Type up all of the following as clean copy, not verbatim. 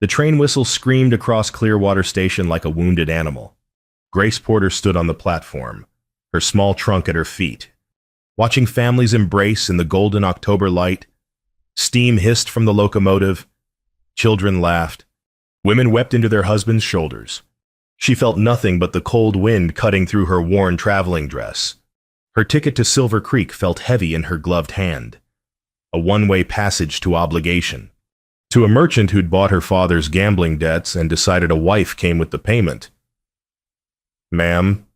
The train whistle screamed across Clearwater Station like a wounded animal. Grace Porter stood on the platform, her small trunk at her feet. Watching families embrace in the golden October light, steam hissed from the locomotive, children laughed, women wept into their husbands' shoulders. She felt nothing but the cold wind cutting through her worn traveling dress. Her ticket to Silver Creek felt heavy in her gloved hand, a one-way passage to obligation. To a merchant who'd bought her father's gambling debts and decided a wife came with the payment. "Ma'am."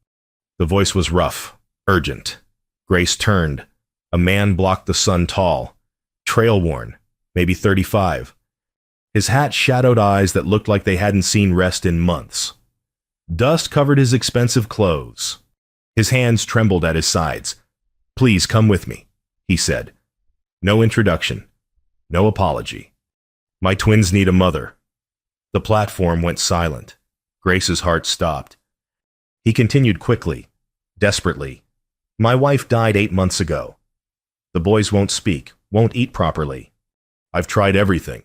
The voice was rough, urgent. Grace turned. A man blocked the sun tall, trail-worn, maybe 35. His hat shadowed eyes that looked like they hadn't seen rest in months. Dust covered his expensive clothes. His hands trembled at his sides. "Please come with me," he said. No introduction. No apology. "My twins need a mother." The platform went silent. Grace's heart stopped. He continued quickly, desperately. "My wife died 8 months ago. The boys won't speak, won't eat properly. I've tried everything."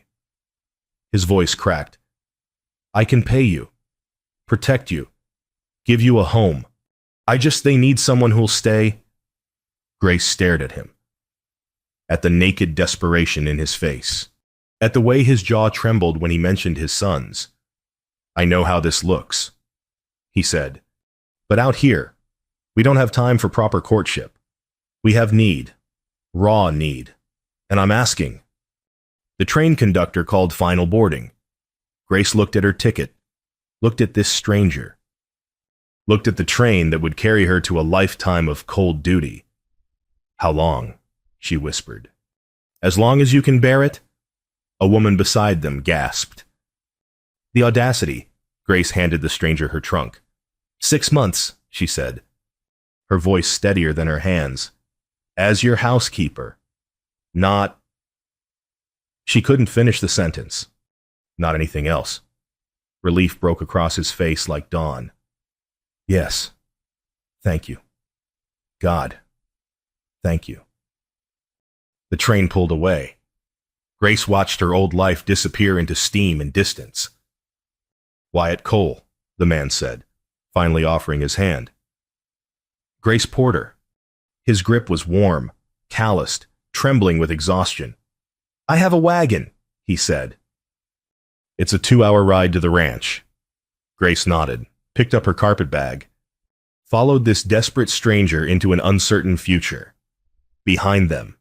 His voice cracked. "I can pay you, protect you, give you a home. They need someone who'll stay." Grace stared at him, at the naked desperation in his face, at the way his jaw trembled when he mentioned his sons. "I know how this looks," he said. "But out here, we don't have time for proper courtship. We have need, raw need, and I'm asking." The train conductor called final boarding. Grace looked at her ticket, looked at this stranger, looked at the train that would carry her to a lifetime of cold duty. "How long?" she whispered. "As long as you can bear it?" A woman beside them gasped. "The audacity." Grace handed the stranger her trunk. 6 months, she said, her voice steadier than her hands. "As your housekeeper. Not—" She couldn't finish the sentence. Not anything else. Relief broke across his face like dawn. "Yes. Thank you. God. Thank you." The train pulled away. Grace watched her old life disappear into steam and distance. "Wyatt Cole," the man said, finally offering his hand. "Grace Porter." His grip was warm, calloused, trembling with exhaustion. "I have a wagon," he said. "It's a 2-hour ride to the ranch." Grace nodded, picked up her carpet bag, followed this desperate stranger into an uncertain future. Behind them,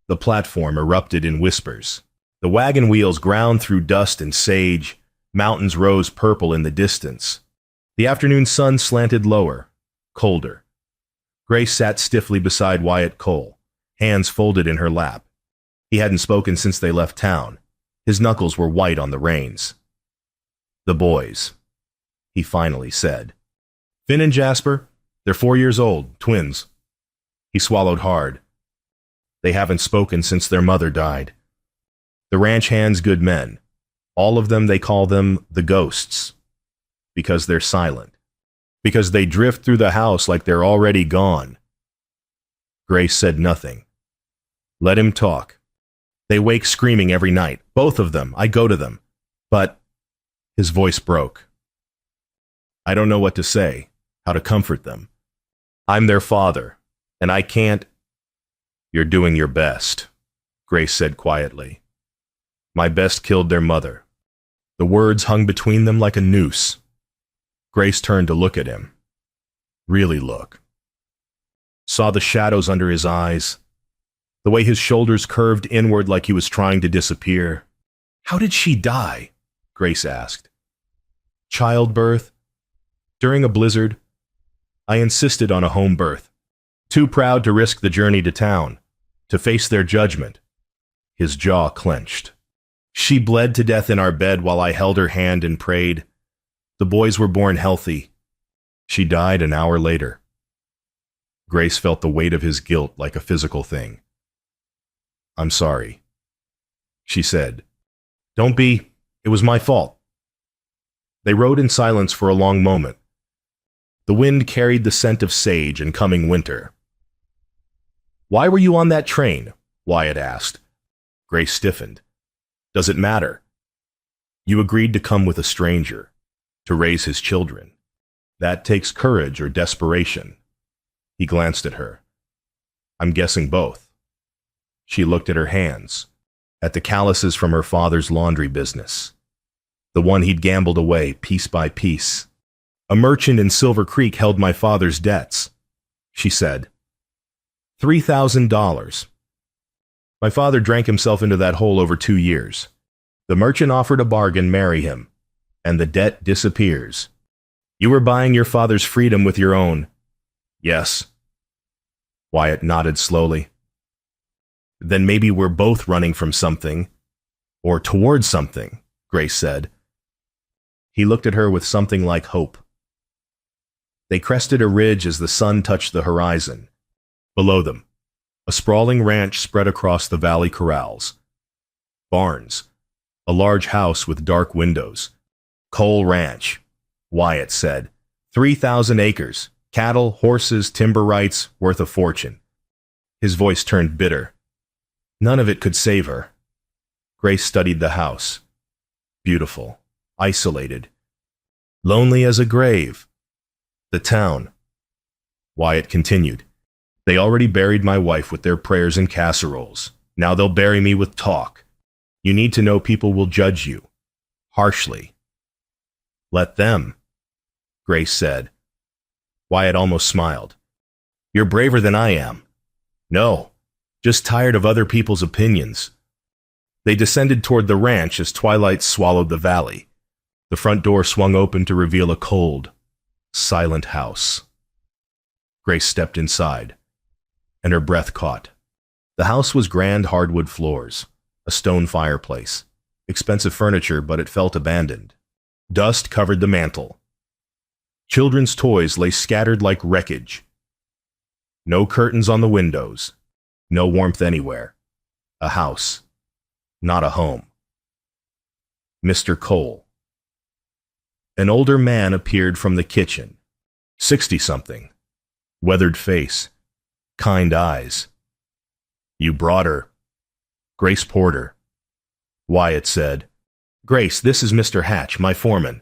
the platform erupted in whispers. The wagon wheels ground through dust and sage. Mountains rose purple in the distance. The afternoon sun slanted lower, colder. Grace sat stiffly beside Wyatt Cole, hands folded in her lap. He hadn't spoken since they left town. His knuckles were white on the reins. "The boys," he finally said. "Finn and Jasper, they're 4 years old, twins." He swallowed hard. "They haven't spoken since their mother died. The ranch hands good men. All of them, they call them the ghosts. Because they're silent. Because they drift through the house like they're already gone." Grace said nothing. "Let him talk. They wake screaming every night. Both of them. I go to them. But—" His voice broke. "I don't know what to say, how to comfort them. I'm their father, and I can't—" "You're doing your best," Grace said quietly. "My best killed their mother." The words hung between them like a noose. Grace turned to look at him. Really look. Saw the shadows under his eyes, the way his shoulders curved inward like he was trying to disappear. "How did she die?" Grace asked. "Childbirth. During a blizzard. I insisted on a home birth. Too proud to risk the journey to town, to face their judgment." His jaw clenched. "She bled to death in our bed while I held her hand and prayed. The boys were born healthy. She died an hour later." Grace felt the weight of his guilt like a physical thing. "I'm sorry," she said. "Don't be. It was my fault." They rode in silence for a long moment. The wind carried the scent of sage and coming winter. "Why were you on that train?" Wyatt asked. Grace stiffened. "Does it matter?" You agreed to come with a stranger, to raise his children. That takes courage or desperation. He glanced at her. I'm guessing both. She looked at her hands, at the calluses from her father's laundry business, the one he'd gambled away piece by piece. A merchant in Silver Creek held my father's debts, she said. $3,000. My father drank himself into that hole over 2 years. The merchant offered a bargain, marry him, and the debt disappears. You were buying your father's freedom with your own. Yes. Wyatt nodded slowly. Then maybe we're both running from something, or towards something, Grace said. He looked at her with something like hope. They crested a ridge as the sun touched the horizon. Below them, a sprawling ranch spread across the valley corrals. Barns, a large house with dark windows. Cole Ranch, Wyatt said. 3,000 acres, cattle, horses, timber rights, worth a fortune. His voice turned bitter. None of it could save her. Grace studied the house. Beautiful, isolated, lonely as a grave. The town. Wyatt continued. They already buried my wife with their prayers and casseroles. Now they'll bury me with talk. You need to know people will judge you. Harshly. Let them, Grace said. Wyatt almost smiled. You're braver than I am. No, just tired of other people's opinions. They descended toward the ranch as twilight swallowed the valley. The front door swung open to reveal a cold, silent house. Grace stepped inside, and her breath caught. The house was grand hardwood floors, a stone fireplace, expensive furniture, but it felt abandoned. Dust covered the mantel. Children's toys lay scattered like wreckage. No curtains on the windows, no warmth anywhere. A house, not a home. Mr. Cole. An older man appeared from the kitchen, 60-something, weathered face, kind eyes. You brought her. Grace Porter. Wyatt said. Grace, this is Mr. Hatch, my foreman.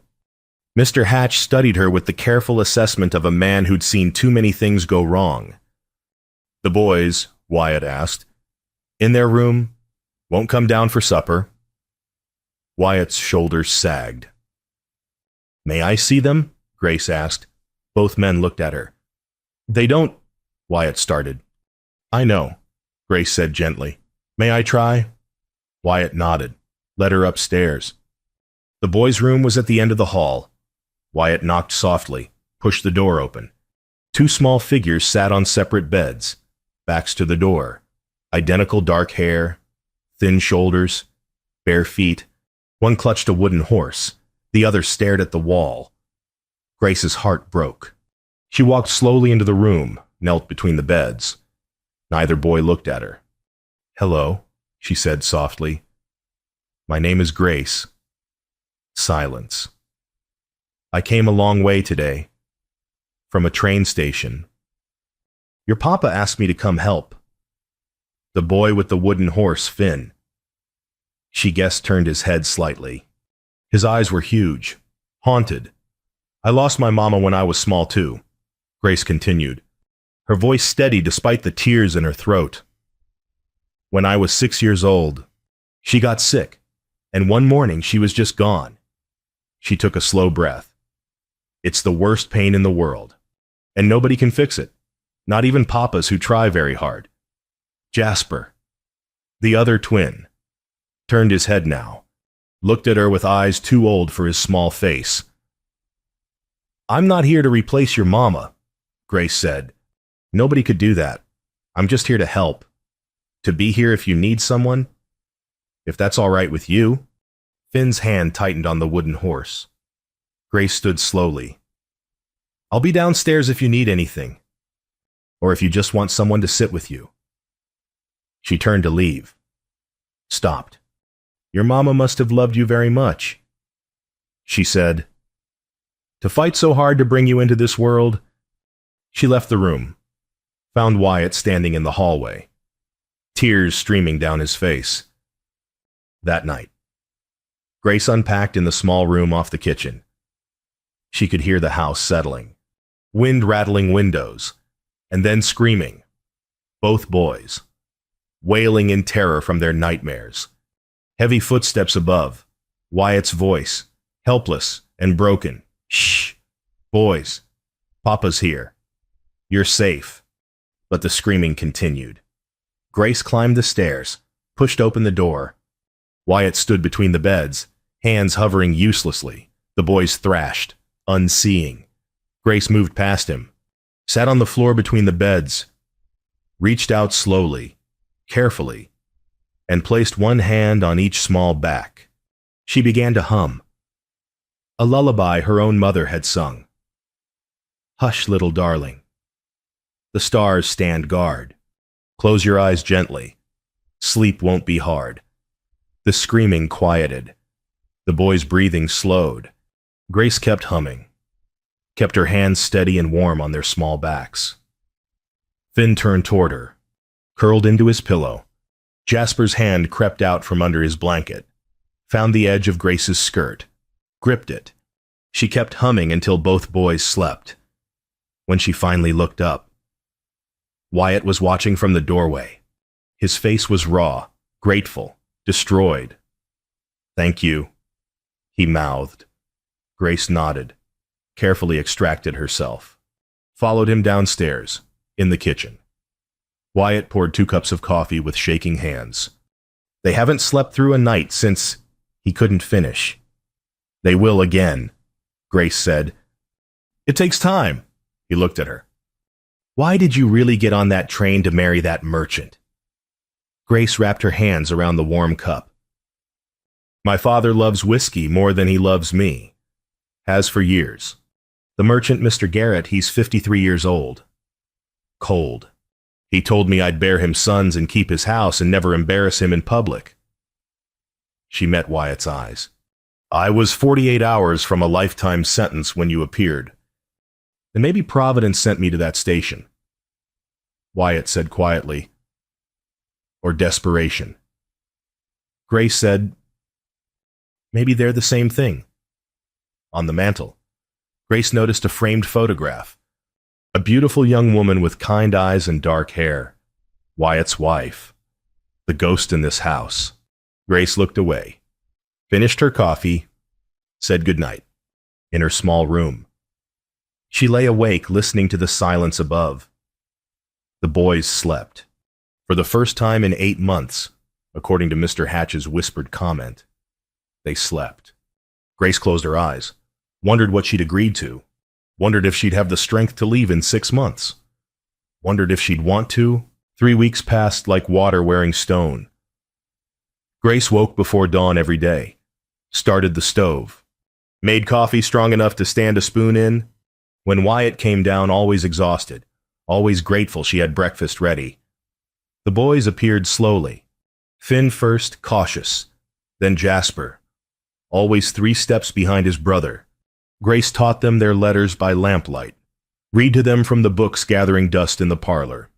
Mr. Hatch studied her with the careful assessment of a man who'd seen too many things go wrong. The boys, Wyatt asked, in their room, won't come down for supper. Wyatt's shoulders sagged. May I see them? Grace asked. Both men looked at her. They don't, Wyatt started. I know, Grace said gently. May I try? Wyatt nodded, led her upstairs. The boys' room was at the end of the hall. Wyatt knocked softly, pushed the door open. 2 small figures sat on separate beds, backs to the door. Identical dark hair, thin shoulders, bare feet. One clutched a wooden horse. The other stared at the wall. Grace's heart broke. She walked slowly into the room, knelt between the beds. Neither boy looked at her. Hello, she said softly. My name is Grace. Silence. I came a long way today. From a train station. Your papa asked me to come help. The boy with the wooden horse, Finn. She guessed turned his head slightly. His eyes were huge, haunted. I lost my mama when I was small too, Grace continued, her voice steady despite the tears in her throat. When I was 6 years old, she got sick, and one morning she was just gone. She took a slow breath. It's the worst pain in the world, and nobody can fix it, not even papas who try very hard. Jasper, the other twin, turned his head now, looked at her with eyes too old for his small face. I'm not here to replace your mama, Grace said. Nobody could do that. I'm just here to help. To be here if you need someone. If that's all right with you. Finn's hand tightened on the wooden horse. Grace stood slowly. I'll be downstairs if you need anything. Or if you just want someone to sit with you. She turned to leave. Stopped. Your mama must have loved you very much, she said. To fight so hard to bring you into this world. She left the room, found Wyatt standing in the hallway, tears streaming down his face. That night, Grace unpacked in the small room off the kitchen. She could hear the house settling, wind rattling windows, and then screaming. Both boys, wailing in terror from their nightmares. Heavy footsteps above, Wyatt's voice, helpless and broken. Shh, boys, Papa's here. You're safe. But the screaming continued. Grace climbed the stairs, pushed open the door. Wyatt stood between the beds, hands hovering uselessly. The boys thrashed, unseeing. Grace moved past him, sat on the floor between the beds, reached out slowly, carefully, and placed one hand on each small back. She began to hum. A lullaby her own mother had sung. Hush, little darling. The stars stand guard. Close your eyes gently. Sleep won't be hard. The screaming quieted. The boys' breathing slowed. Grace kept humming, kept her hands steady and warm on their small backs. Finn turned toward her, curled into his pillow. Jasper's hand crept out from under his blanket, found the edge of Grace's skirt, gripped it. She kept humming until both boys slept. When she finally looked up, Wyatt was watching from the doorway. His face was raw, grateful, destroyed. Thank you, he mouthed. Grace nodded, carefully extracted herself, followed him downstairs, in the kitchen. Wyatt poured 2 cups of coffee with shaking hands. They haven't slept through a night since he couldn't finish. They will again, Grace said. It takes time, he looked at her. Why did you really get on that train to marry that merchant? Grace wrapped her hands around the warm cup. My father loves whiskey more than he loves me. Has for years. The merchant, Mr. Garrett, he's 53 years old. Cold. He told me I'd bear him sons and keep his house and never embarrass him in public. She met Wyatt's eyes. I was 48 hours from a lifetime sentence when you appeared. And maybe Providence sent me to that station. Wyatt said quietly. Or desperation. Grace said, maybe they're the same thing. On the mantel, Grace noticed a framed photograph. A beautiful young woman with kind eyes and dark hair. Wyatt's wife. The ghost in this house. Grace looked away, finished her coffee, said goodnight, in her small room. She lay awake listening to the silence above. The boys slept. For the first time in 8 months, according to Mr. Hatch's whispered comment, they slept. Grace closed her eyes, wondered what she'd agreed to, wondered if she'd have the strength to leave in 6 months, wondered if she'd want to. 3 weeks passed like water wearing stone. Grace woke before dawn every day, started the stove, made coffee strong enough to stand a spoon in. When Wyatt came down, always exhausted, always grateful she had breakfast ready. The boys appeared slowly. Finn first, cautious, then Jasper, always 3 steps behind his brother. Grace taught them their letters by lamplight, read to them from the books gathering dust in the parlor,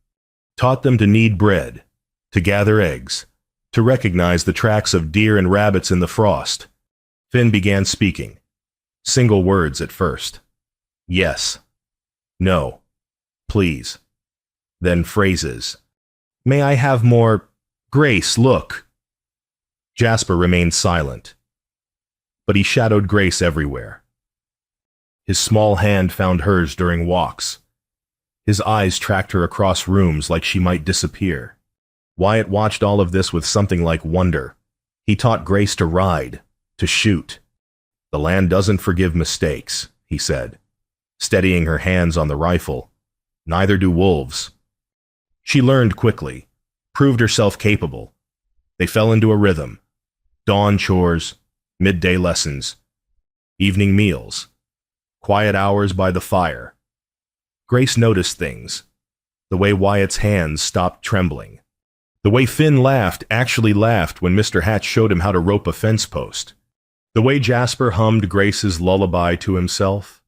taught them to knead bread, to gather eggs, to recognize the tracks of deer and rabbits in the frost. Finn began speaking, single words at first. Yes, no, please. Then phrases. May I have more? Grace, look. Jasper remained silent, but he shadowed Grace everywhere. His small hand found hers during walks. His eyes tracked her across rooms like she might disappear. Wyatt watched all of this with something like wonder. He taught Grace to ride, to shoot. The land doesn't forgive mistakes, he said, steadying her hands on the rifle. Neither do wolves. She learned quickly, proved herself capable. They fell into a rhythm. Dawn chores, midday lessons, evening meals, quiet hours by the fire. Grace noticed things. The way Wyatt's hands stopped trembling. The way Finn actually laughed when Mr. Hatch showed him how to rope a fence post. The way Jasper hummed Grace's lullaby to himself.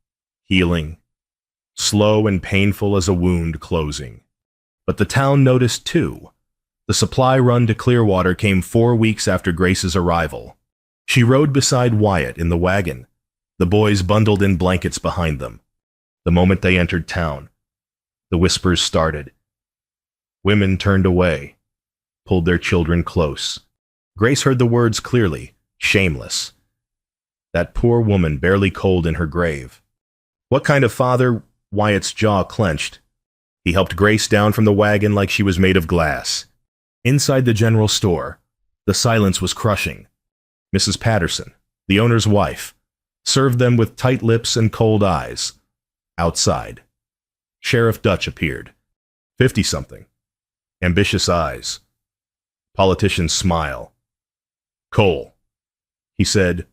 Healing. Slow and painful as a wound closing. But the town noticed too. The supply run to Clearwater came 4 weeks after Grace's arrival. She rode beside Wyatt in the wagon, the boys bundled in blankets behind them. The moment they entered town, the whispers started. Women turned away, pulled their children close. Grace heard the words clearly, shameless. That poor woman barely cold in her grave. What kind of father? Wyatt's jaw clenched. He helped Grace down from the wagon like she was made of glass. Inside the general store, the silence was crushing. Mrs. Patterson, the owner's wife, served them with tight lips and cold eyes. Outside, Sheriff Dutch appeared. 50-something. Ambitious eyes. Politician's smile. Cole, he said,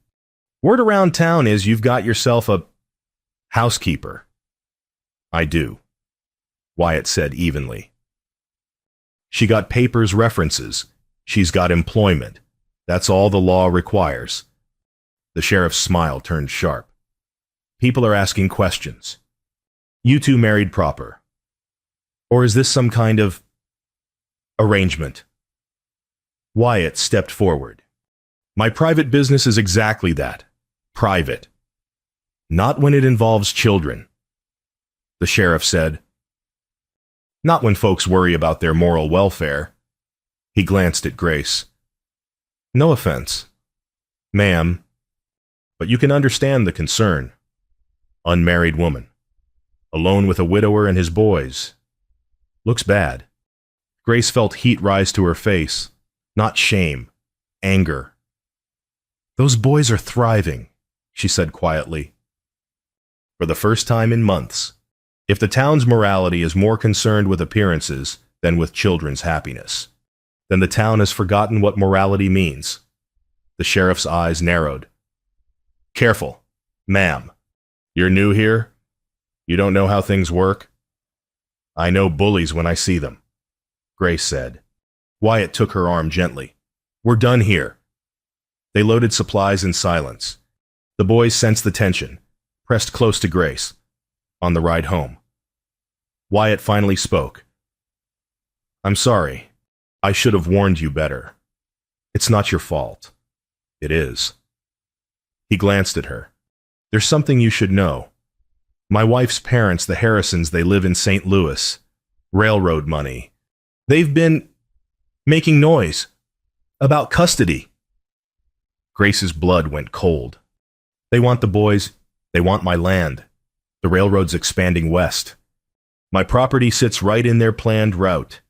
word around town is you've got yourself a housekeeper. I do, Wyatt said evenly. She got papers, references. She's got employment. That's all the law requires. The sheriff's smile turned sharp. People are asking questions. You two married proper? Or is this some kind of arrangement? Wyatt stepped forward. My private business is exactly that. Private. Not when it involves children. The sheriff said. Not when folks worry about their moral welfare. He glanced at Grace. No offense, ma'am, but you can understand the concern. Unmarried woman. Alone with a widower and his boys. Looks bad. Grace felt heat rise to her face. Not shame. Anger. Those boys are thriving, she said quietly. For the first time in months. If the town's morality is more concerned with appearances than with children's happiness, then the town has forgotten what morality means. The sheriff's eyes narrowed. Careful, ma'am. You're new here? You don't know how things work? I know bullies when I see them, Grace said. Wyatt took her arm gently. We're done here. They loaded supplies in silence. The boys sensed the tension, pressed close to Grace. On the ride home, Wyatt finally spoke. I'm sorry. I should have warned you better. It's not your fault. It is. He glanced at her. There's something you should know. My wife's parents, the Harrisons, they live in St. Louis. Railroad money. They've been making noise about custody. Grace's blood went cold. They want the boys. They want my land. The railroad's expanding west. My property sits right in their planned route.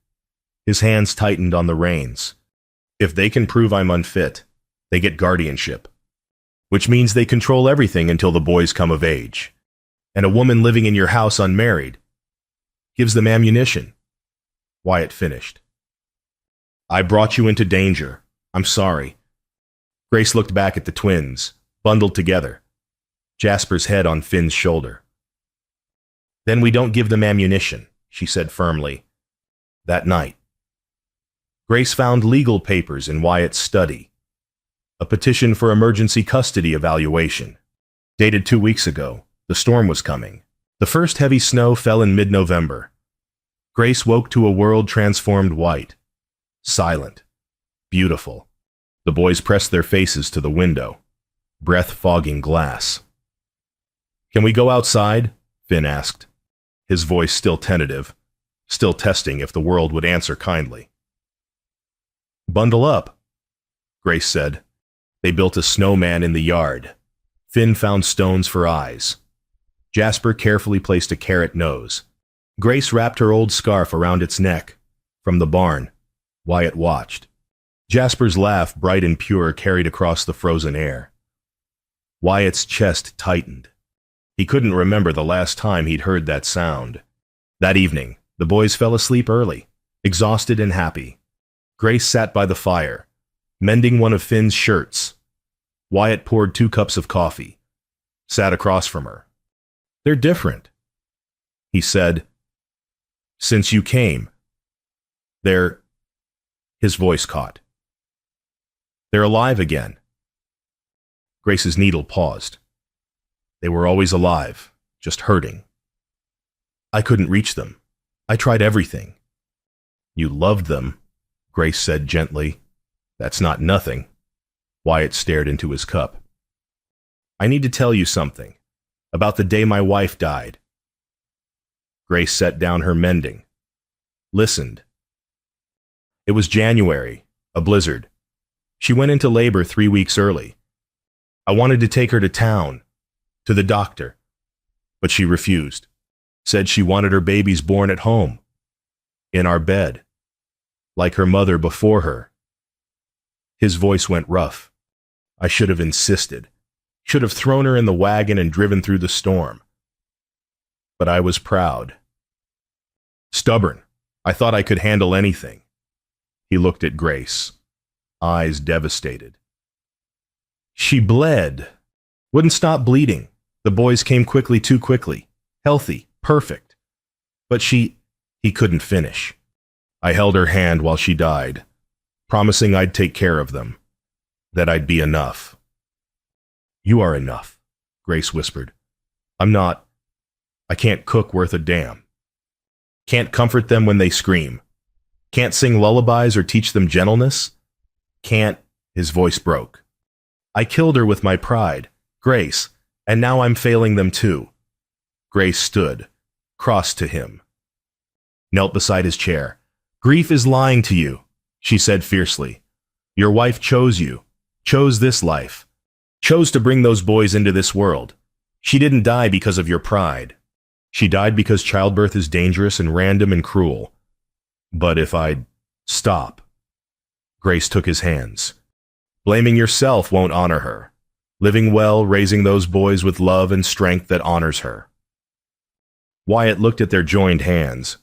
His hands tightened on the reins. If they can prove I'm unfit, they get guardianship, which means they control everything until the boys come of age. And a woman living in your house unmarried gives them ammunition. Wyatt finished. I brought you into danger. I'm sorry. Grace looked back at the twins, bundled together, Jasper's head on Finn's shoulder. Then we don't give them ammunition, she said firmly. That night, Grace found legal papers in Wyatt's study. A petition for emergency custody evaluation. Dated 2 weeks ago, the storm was coming. The first heavy snow fell in mid-November. Grace woke to a world transformed white. Silent. Beautiful. The boys pressed their faces to the window, breath fogging glass. Can we go outside? Finn asked, his voice still tentative, still testing if the world would answer kindly. Bundle up, Grace said. They built a snowman in the yard. Finn found stones for eyes. Jasper carefully placed a carrot nose. Grace wrapped her old scarf around its neck. From the barn, Wyatt watched. Jasper's laugh, bright and pure, carried across the frozen air. Wyatt's chest tightened. He couldn't remember the last time he'd heard that sound. That evening, the boys fell asleep early, exhausted and happy. Grace sat by the fire, mending one of Finn's shirts. Wyatt poured 2 cups of coffee, sat across from her. They're different, he said. Since you came. His voice caught. They're alive again. Grace's needle paused. They were always alive, just hurting. I couldn't reach them. I tried everything. You loved them, Grace said gently. That's not nothing. Wyatt stared into his cup. I need to tell you something about the day my wife died. Grace set down her mending, listened. It was January, a blizzard. She went into labor 3 weeks early. I wanted to take her to town, to the doctor, but she refused. Said she wanted her babies born at home, in our bed, like her mother before her. His voice went rough. I should have insisted. Should have thrown her in the wagon and driven through the storm. But I was proud. Stubborn. I thought I could handle anything. He looked at Grace, eyes devastated. She bled. Wouldn't stop bleeding. The boys came quickly, too quickly. Healthy, perfect. But he couldn't finish. I held her hand while she died, promising I'd take care of them, that I'd be enough. You are enough, Grace whispered. I can't cook worth a damn. Can't comfort them when they scream. Can't sing lullabies or teach them gentleness. His voice broke. I killed her with my pride, Grace, and now I'm failing them too. Grace stood, crossed to him, knelt beside his chair. Grief is lying to you, she said fiercely. Your wife chose you, chose this life, chose to bring those boys into this world. She didn't die because of your pride. She died because childbirth is dangerous and random and cruel. But if I'd stop. Grace took his hands. Blaming yourself won't honor her. Living well, raising those boys with love and strength that honors her. Wyatt looked at their joined hands.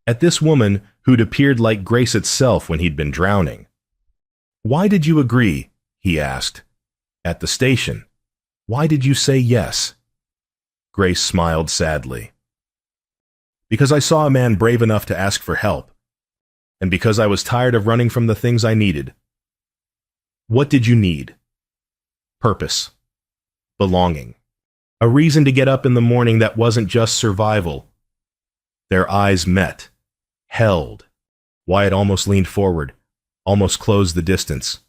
At this woman who'd appeared like Grace itself when he'd been drowning. Why did you agree? He asked. At the station. Why did you say yes? Grace smiled sadly. Because I saw a man brave enough to ask for help. And because I was tired of running from the things I needed. What did you need? Purpose. Belonging. A reason to get up in the morning that wasn't just survival. Their eyes met. Held. Wyatt almost leaned forward, almost closed the distance.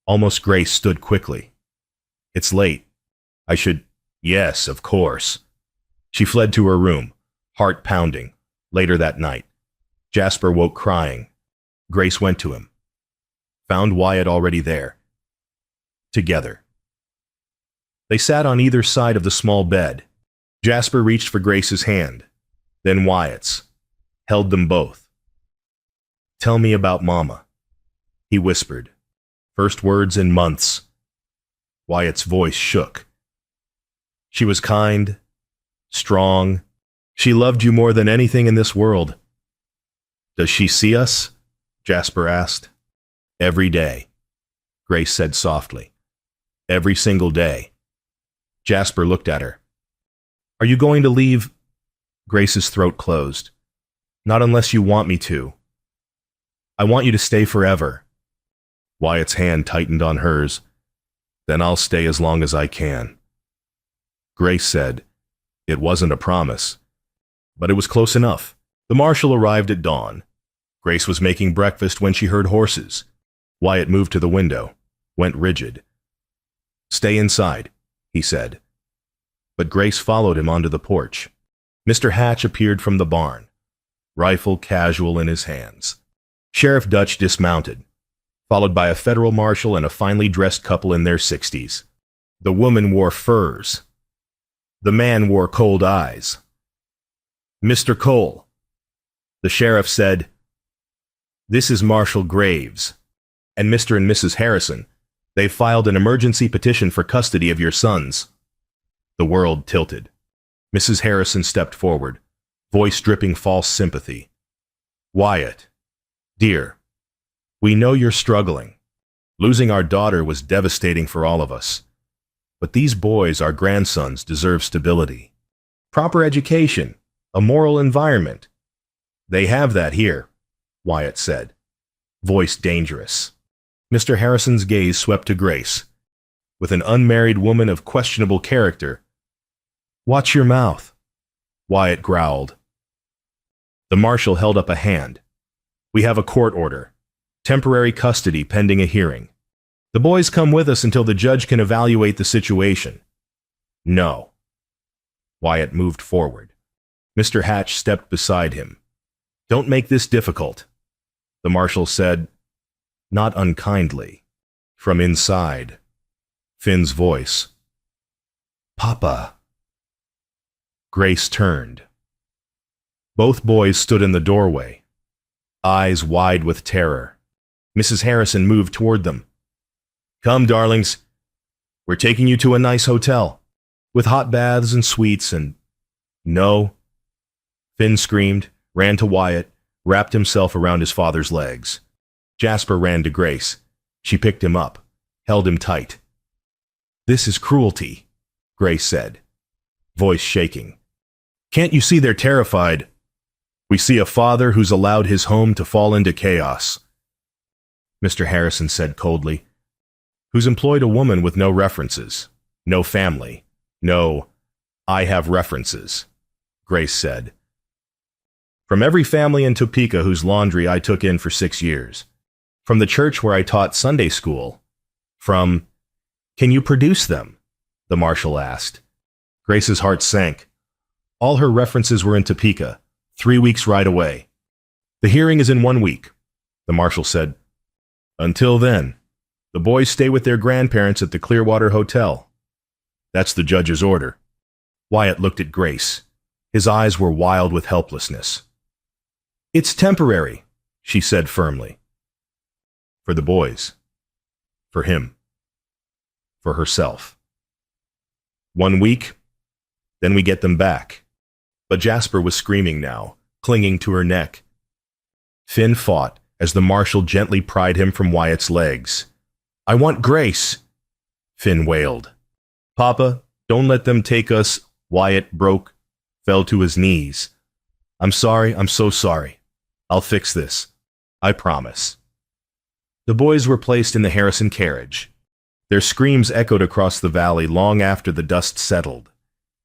Almost Grace stood quickly. It's late. I should... Yes, of course. She fled to her room, heart pounding. Later that night, Jasper woke crying. Grace went to him. Found Wyatt already there. Together. They sat on either side of the small bed. Jasper reached for Grace's hand, then Wyatt's. Held them both. Tell me about Mama, he whispered. First words in months. Wyatt's voice shook. She was kind, strong. She loved you more than anything in this world. Does she see us? Jasper asked. Every day, Grace said softly. Every single day. Jasper looked at her. Are you going to leave? Grace's throat closed. Not unless you want me to. I want you to stay forever. Wyatt's hand tightened on hers. Then I'll stay as long as I can. Grace said, it wasn't a promise, but it was close enough. The marshal arrived at dawn. Grace was making breakfast when she heard horses. Wyatt moved to the window, went rigid. Stay inside, he said. But Grace followed him onto the porch. Mr. Hatch appeared from the barn, rifle casual in his hands. Sheriff Dutch dismounted, followed by a federal marshal and a finely dressed couple in their 60s. The woman wore furs. The man wore cold eyes. Mr. Cole, the sheriff said, this is Marshal Graves, and Mr. and Mrs. Harrison. They've filed an emergency petition for custody of your sons. The world tilted. Mrs. Harrison stepped forward, voice dripping false sympathy. Wyatt, dear, we know you're struggling. Losing our daughter was devastating for all of us. But these boys, our grandsons, deserve stability. Proper education, a moral environment. They have that here, Wyatt said, voice dangerous. Mr. Harrison's gaze swept to Grace. With an unmarried woman of questionable character. Watch your mouth, Wyatt growled. The marshal held up a hand. We have a court order. Temporary custody pending a hearing. The boys come with us until the judge can evaluate the situation. No. Wyatt moved forward. Mr. Hatch stepped beside him. Don't make this difficult, the marshal said, not unkindly. From inside, Finn's voice. Papa. Grace turned. Both boys stood in the doorway, eyes wide with terror. Mrs. Harrison moved toward them. Come, darlings. We're taking you to a nice hotel, with hot baths and suites and... No. Finn screamed, ran to Wyatt, wrapped himself around his father's legs. Jasper ran to Grace. She picked him up, held him tight. This is cruelty, Grace said, voice shaking. Can't you see they're terrified? We see a father who's allowed his home to fall into chaos. Mr. Harrison said coldly, who's employed a woman with no references, no family, no, I have references, Grace said. From every family in Topeka whose laundry I took in for 6 years. From the church where I taught Sunday school. From, can you produce them? The marshal asked. Grace's heart sank. All her references were in Topeka, 3 weeks right away. The hearing is in 1 week, the marshal said. Until then, the boys stay with their grandparents at the Clearwater Hotel. That's the judge's order. Wyatt looked at Grace. His eyes were wild with helplessness. It's temporary, she said firmly. For the boys. For him. For herself. 1 week, then we get them back. But Jasper was screaming now, clinging to her neck. Finn fought as the marshal gently pried him from Wyatt's legs. I want Grace, Finn wailed. Papa, don't let them take us. Wyatt fell to his knees. I'm sorry, I'm so sorry. I'll fix this. I promise. The boys were placed in the Harrison carriage. Their screams echoed across the valley long after the dust settled.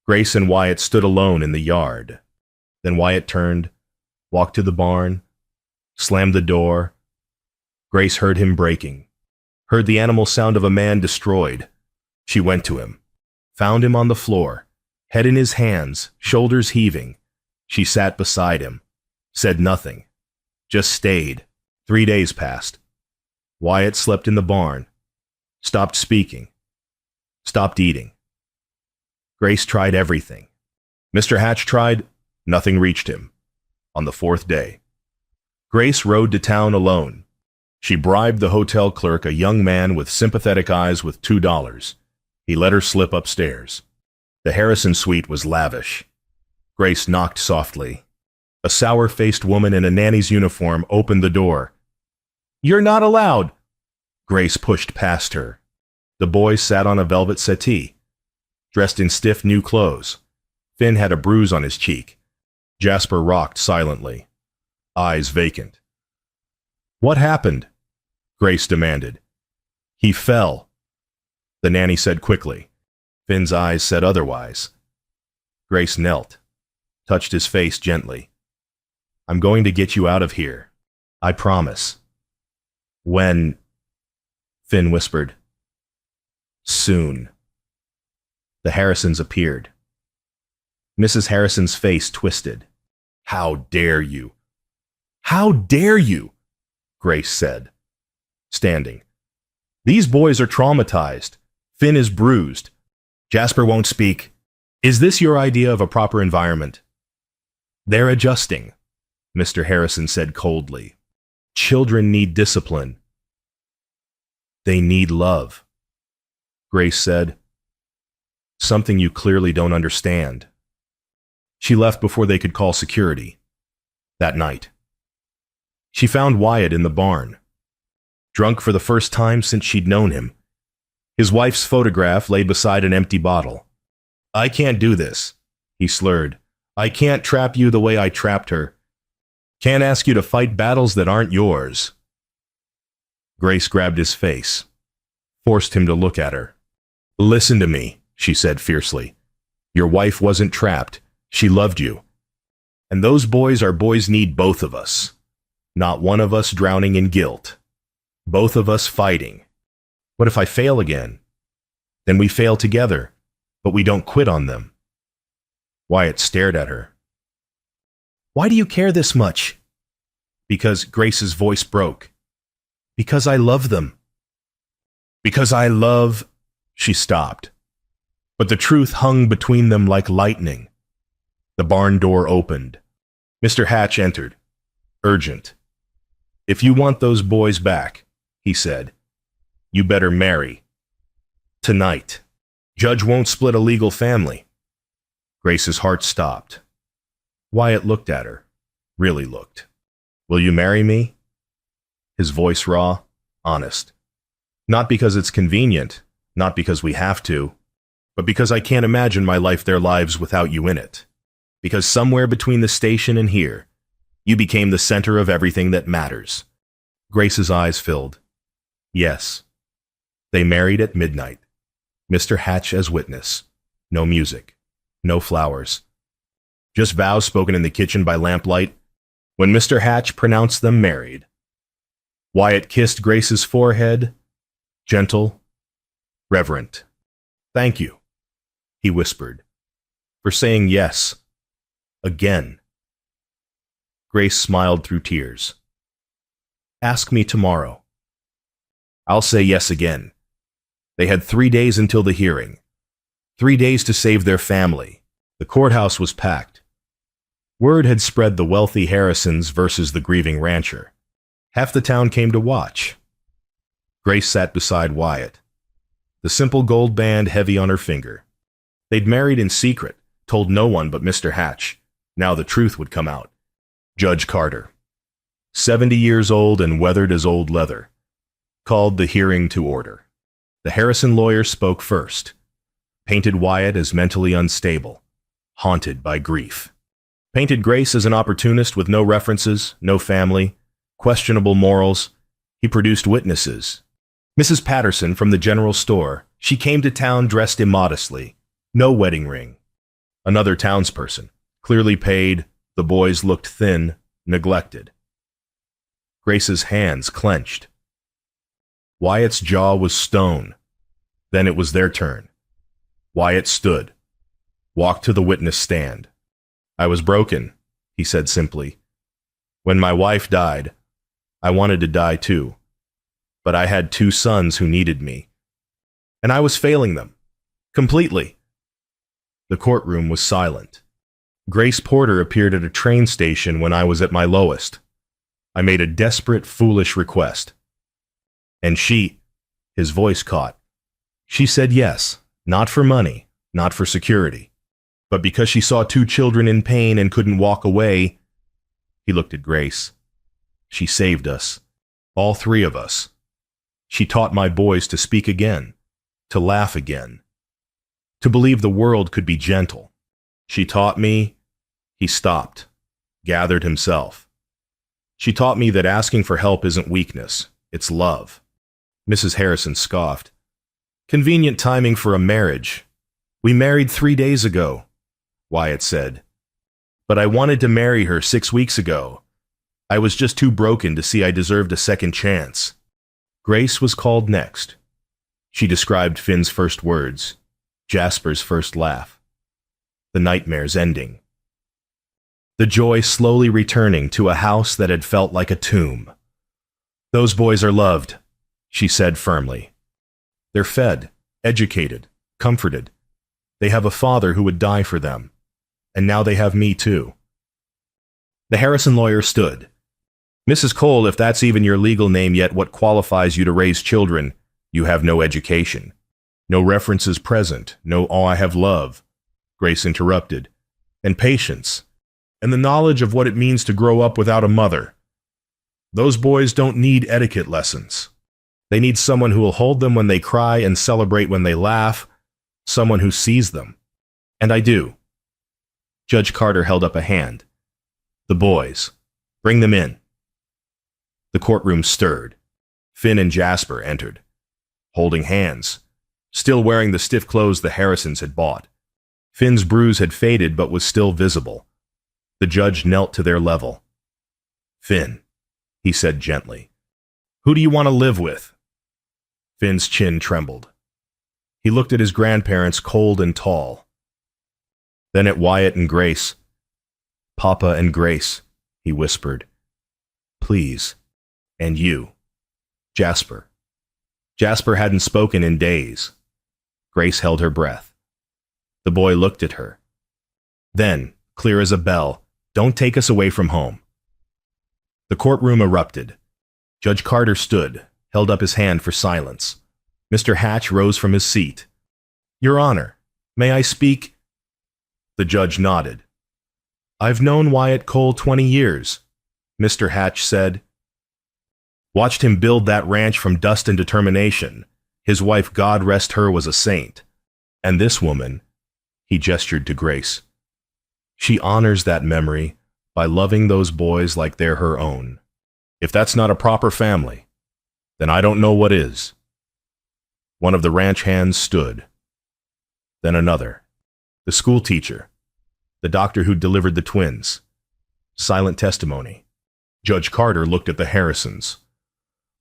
Grace and Wyatt stood alone in the yard. Then Wyatt turned, walked to the barn, slammed the door. Grace heard him breaking, heard the animal sound of a man destroyed. She went to him, found him on the floor, head in his hands, shoulders heaving. She sat beside him, said nothing, just stayed. 3 days passed. Wyatt slept in the barn, stopped speaking, stopped eating. Grace tried everything. Mr. Hatch tried, nothing reached him. On the 4th day, Grace rode to town alone. She bribed the hotel clerk, a young man with sympathetic eyes, with $2. He let her slip upstairs. The Harrison suite was lavish. Grace knocked softly. A sour-faced woman in a nanny's uniform opened the door. You're not allowed. Grace pushed past her. The boy sat on a velvet settee, dressed in stiff new clothes. Finn had a bruise on his cheek. Jasper rocked silently, eyes vacant. What happened? Grace demanded. He fell, the nanny said quickly. Finn's eyes said otherwise. Grace knelt, touched his face gently. I'm going to get you out of here. I promise. When? Finn whispered. Soon. The Harrisons appeared. Mrs. Harrison's face twisted. How dare you? How dare you? Grace said, standing. These boys are traumatized. Finn is bruised. Jasper won't speak. Is this your idea of a proper environment? They're adjusting, Mr. Harrison said coldly. Children need discipline. They need love, Grace said. Something you clearly don't understand. She left before they could call security. That night, she found Wyatt in the barn, drunk for the first time since she'd known him. His wife's photograph lay beside an empty bottle. I can't do this, he slurred. I can't trap you the way I trapped her. Can't ask you to fight battles that aren't yours. Grace grabbed his face, forced him to look at her. Listen to me, she said fiercely. Your wife wasn't trapped. She loved you. And those boys need both of us. Not one of us drowning in guilt. Both of us fighting. What if I fail again? Then we fail together, but we don't quit on them. Wyatt stared at her. Why do you care this much? Because Grace's voice broke. Because I love them. Because I love... She stopped. But the truth hung between them like lightning. The barn door opened. Mr. Hatch entered. Urgent. If you want those boys back, he said, you better marry. Tonight. Judge won't split a legal family. Grace's heart stopped. Wyatt looked at her. Really looked. Will you marry me? His voice raw, honest. Not because it's convenient, not because we have to, but because I can't imagine my life, their lives without you in it. Because somewhere between the station and here, you became the center of everything that matters. Grace's eyes filled. Yes. They married at midnight. Mr. Hatch as witness. No music. No flowers. Just vows spoken in the kitchen by lamplight. When Mr. Hatch pronounced them married, Wyatt kissed Grace's forehead, gentle, reverent. Thank you, he whispered, for saying yes. Again. Grace smiled through tears. Ask me tomorrow. I'll say yes again. They had 3 days until the hearing. 3 days to save their family. The courthouse was packed. Word had spread the wealthy Harrisons versus the grieving rancher. Half the town came to watch. Grace sat beside Wyatt, the simple gold band heavy on her finger. They'd married in secret, told no one but Mr. Hatch. Now the truth would come out. Judge Carter, 70 years old and weathered as old leather, called the hearing to order. The Harrison lawyer spoke first, painted Wyatt as mentally unstable, haunted by grief. Painted Grace as an opportunist with no references, no family, questionable morals. He produced witnesses. Mrs. Patterson from the general store. She came to town dressed immodestly. No wedding ring. Another townsperson. Clearly paid. The boys looked thin, neglected. Grace's hands clenched. Wyatt's jaw was stone. Then it was their turn. Wyatt stood. Walked to the witness stand. I was broken, he said simply. When my wife died, I wanted to die too. But I had 2 sons who needed me. And I was failing them. Completely. The courtroom was silent. Grace Porter appeared at a train station when I was at my lowest. I made a desperate, foolish request. And she, his voice caught. She said yes, not for money, not for security. But because she saw 2 children in pain and couldn't walk away, he looked at Grace. She saved us, all 3 of us. She taught my boys to speak again, to laugh again, to believe the world could be gentle. She taught me, he stopped, gathered himself. She taught me that asking for help isn't weakness, it's love. Mrs. Harrison scoffed. Convenient timing for a marriage. We married 3 days ago, Wyatt said. But I wanted to marry her 6 weeks ago. I was just too broken to see I deserved a second chance. Grace was called next. She described Finn's first words, Jasper's first laugh, the nightmare's ending. The joy slowly returning to a house that had felt like a tomb. Those boys are loved, she said firmly. They're fed, educated, comforted. They have a father who would die for them. And now they have me too. The Harrison lawyer stood. Mrs. Cole, if that's even your legal name yet, what qualifies you to raise children? You have no education. No references present. No, oh, I have love. Grace interrupted. And patience. And the knowledge of what it means to grow up without a mother. Those boys don't need etiquette lessons. They need someone who will hold them when they cry and celebrate when they laugh. Someone who sees them. And I do. Judge Carter held up a hand. The boys. Bring them in. The courtroom stirred. Finn and Jasper entered, holding hands, still wearing the stiff clothes the Harrisons had bought. Finn's bruise had faded but was still visible. The judge knelt to their level. Finn, he said gently, who do you want to live with? Finn's chin trembled. He looked at his grandparents, cold and tall. Then at Wyatt and Grace. "Papa and Grace," he whispered. "Please. And you. Jasper." Jasper hadn't spoken in days. Grace held her breath. The boy looked at her. Then, clear as a bell, "Don't take us away from home." The courtroom erupted. Judge Carter stood, held up his hand for silence. Mr. Hatch rose from his seat. "Your Honor, may I speak?" The judge nodded. "I've known Wyatt Cole 20 years, Mr. Hatch said. Watched him build that ranch from dust and determination. His wife, God rest her, was a saint. And this woman," he gestured to Grace, "she honors that memory by loving those boys like they're her own. If that's not a proper family, then I don't know what is." One of the ranch hands stood. Then another. The school teacher. The doctor who delivered the twins. Silent testimony. Judge Carter looked at the Harrisons.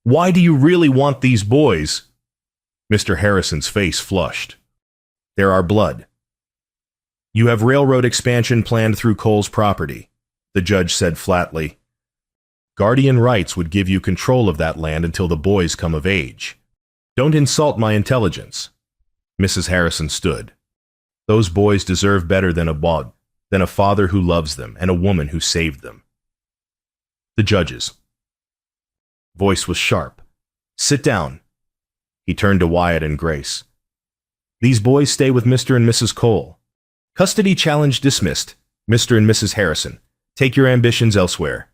"Why do you really want these boys?" Mr. Harrison's face flushed. "They're our blood." "You have railroad expansion planned through Cole's property," the judge said flatly. "Guardian rights would give you control of that land until the boys come of age. Don't insult my intelligence." Mrs. Harrison stood. "Those boys deserve better than a father who loves them and a woman who saved them." The judges. Voice was sharp. "Sit down." He turned to Wyatt and Grace. "These boys stay with Mr. and Mrs. Cole. Custody challenge dismissed. Mr. and Mrs. Harrison, take your ambitions elsewhere."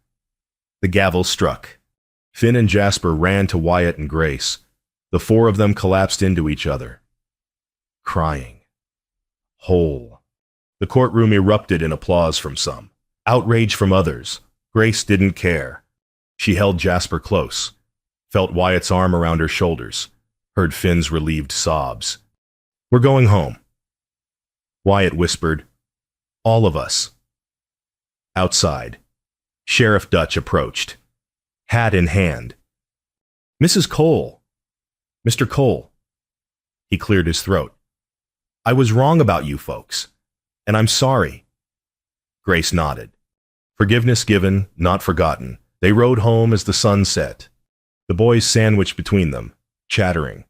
The gavel struck. Finn and Jasper ran to Wyatt and Grace. The four of them collapsed into each other. Crying. Whole. The courtroom erupted in applause from some. Outrage from others. Grace didn't care. She held Jasper close, felt Wyatt's arm around her shoulders, heard Finn's relieved sobs. "We're going home." Wyatt whispered, "All of us." Outside, Sheriff Dutch approached, hat in hand. "Mrs. Cole. Mr. Cole." He cleared his throat. "I was wrong about you folks, and I'm sorry." Grace nodded. Forgiveness given, not forgotten. They rode home as the sun set. The boys sandwiched between them, chattering.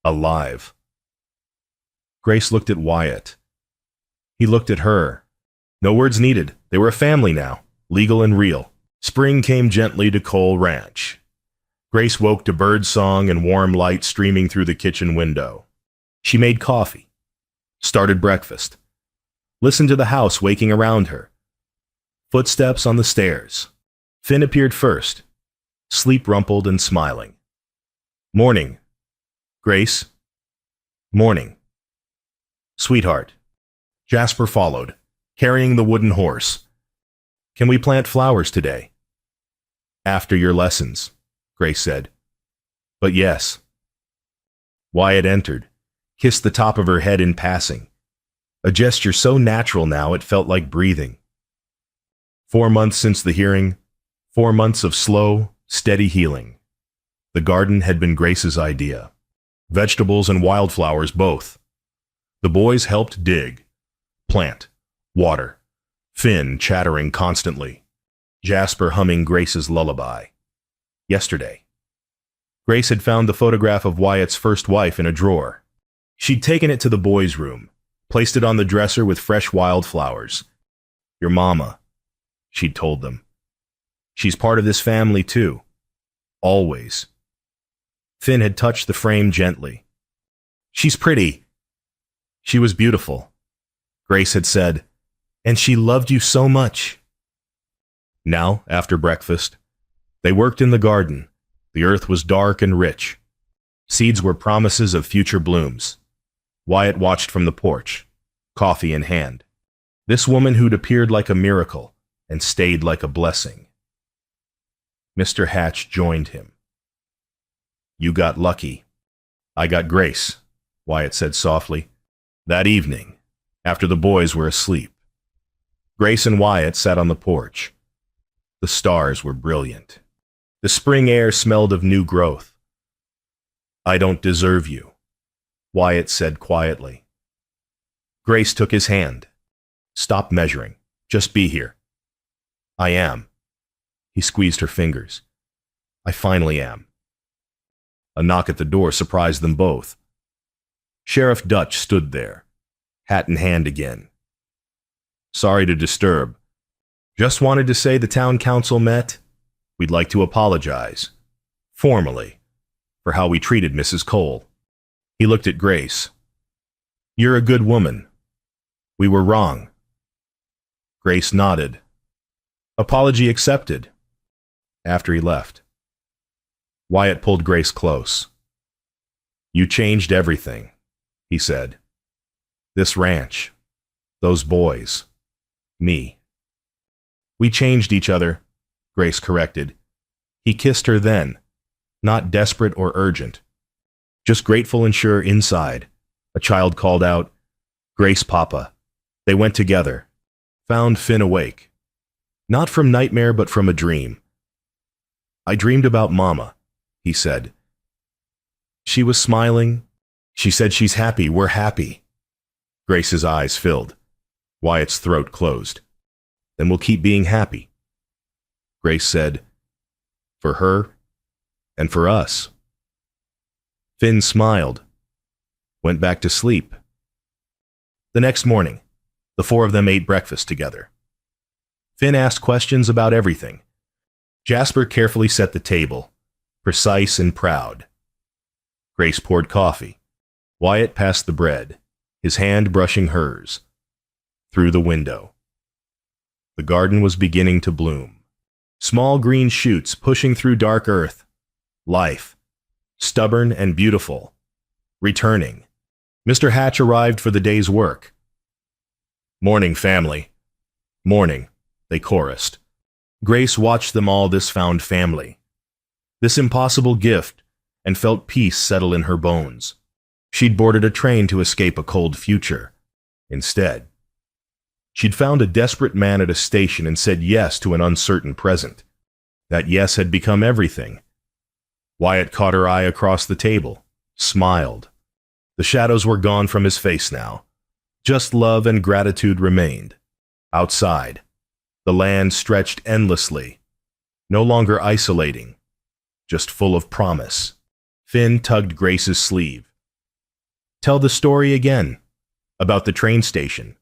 Alive. Grace looked at Wyatt. He looked at her. No words needed. They were a family now, legal and real. Spring came gently to Cole Ranch. Grace woke to bird song and warm light streaming through the kitchen window. She made coffee, started breakfast, listened to the house waking around her. Footsteps on the stairs. Finn appeared first, sleep-rumpled and smiling. "Morning. Grace." "Morning." "Sweetheart." Jasper followed, carrying the wooden horse. "Can we plant flowers today?" "After your lessons," Grace said. "But yes." Wyatt entered, kissed the top of her head in passing. A gesture so natural now it felt like breathing. 4 months since the hearing, 4 months of slow, steady healing. The garden had been Grace's idea. Vegetables and wildflowers both. The boys helped dig, plant, water. Finn chattering constantly. Jasper humming Grace's lullaby. Yesterday, Grace had found the photograph of Wyatt's first wife in a drawer. She'd taken it to the boys' room, placed it on the dresser with fresh wildflowers. "Your mama," she'd told them. "She's part of this family too. Always." Finn had touched the frame gently. "She's pretty." "She was beautiful," Grace had said, "and she loved you so much." Now, after breakfast, they worked in the garden. The earth was dark and rich. Seeds were promises of future blooms. Wyatt watched from the porch, coffee in hand. This woman who'd appeared like a miracle and stayed like a blessing. Mr. Hatch joined him. "You got lucky." "I got Grace," Wyatt said softly. "That evening, after the boys were asleep." Grace and Wyatt sat on the porch. The stars were brilliant. The spring air smelled of new growth. I don't deserve you, Wyatt said quietly. Grace took his hand. Stop measuring. Just be here. I am. He squeezed her fingers. I finally am. A knock at the door surprised them both. Sheriff Dutch stood there, hat in hand again. Sorry to disturb. Just wanted to say the town council met. We'd like to apologize, formally, for how we treated Mrs. Cole. He looked at Grace. You're a good woman. We were wrong. Grace nodded. Apology accepted. After he left, Wyatt pulled Grace close. You changed everything, he said. This ranch, those boys, me. We changed each other, Grace corrected. He kissed her then, not desperate or urgent. Just grateful and sure inside. A child called out, Grace, Papa. They went together. Found Finn awake. Not from nightmare, but from a dream. I dreamed about Mama, he said. She was smiling. She said she's happy. We're happy. Grace's eyes filled. Wyatt's throat closed. Then we'll keep being happy. Grace said, for her and for us. Finn smiled, went back to sleep. The next morning, the four of them ate breakfast together. Finn asked questions about everything. Jasper carefully set the table, precise and proud. Grace poured coffee. Wyatt passed the bread, his hand brushing hers. Through the window. The garden was beginning to bloom. Small green shoots pushing through dark earth. Life, stubborn and beautiful, returning. Mr. Hatch arrived for the day's work. Morning, family. Morning, they chorused. Grace watched them all, this found family. This impossible gift, and felt peace settle in her bones. She'd boarded a train to escape a cold future. Instead, she'd found a desperate man at a station and said yes to an uncertain present. That yes had become everything. Wyatt caught her eye across the table, smiled. The shadows were gone from his face now. Just love and gratitude remained. Outside, the land stretched endlessly, no longer isolating, just full of promise. Finn tugged Grace's sleeve. Tell the story again, about the train station.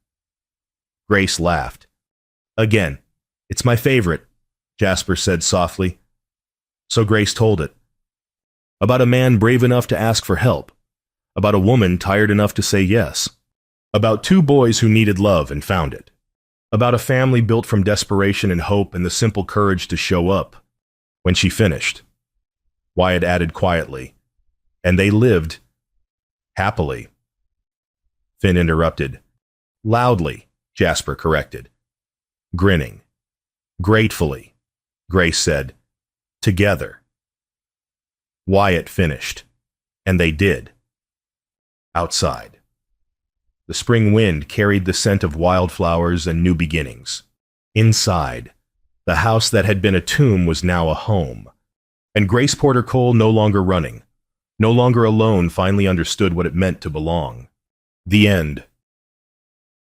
Grace laughed. Again, it's my favorite, Jasper said softly. So Grace told it. About a man brave enough to ask for help. About a woman tired enough to say yes. About two boys who needed love and found it. About a family built from desperation and hope and the simple courage to show up. When she finished, Wyatt added quietly, and they lived happily. Finn interrupted. Loudly, Jasper corrected. Grinning. Gratefully, Grace said. Together. Wyatt finished, and they did. Outside. The spring wind carried the scent of wildflowers and new beginnings. Inside, the house that had been a tomb was now a home. And Grace Porter Cole, no longer running, no longer alone, finally understood what it meant to belong. The end.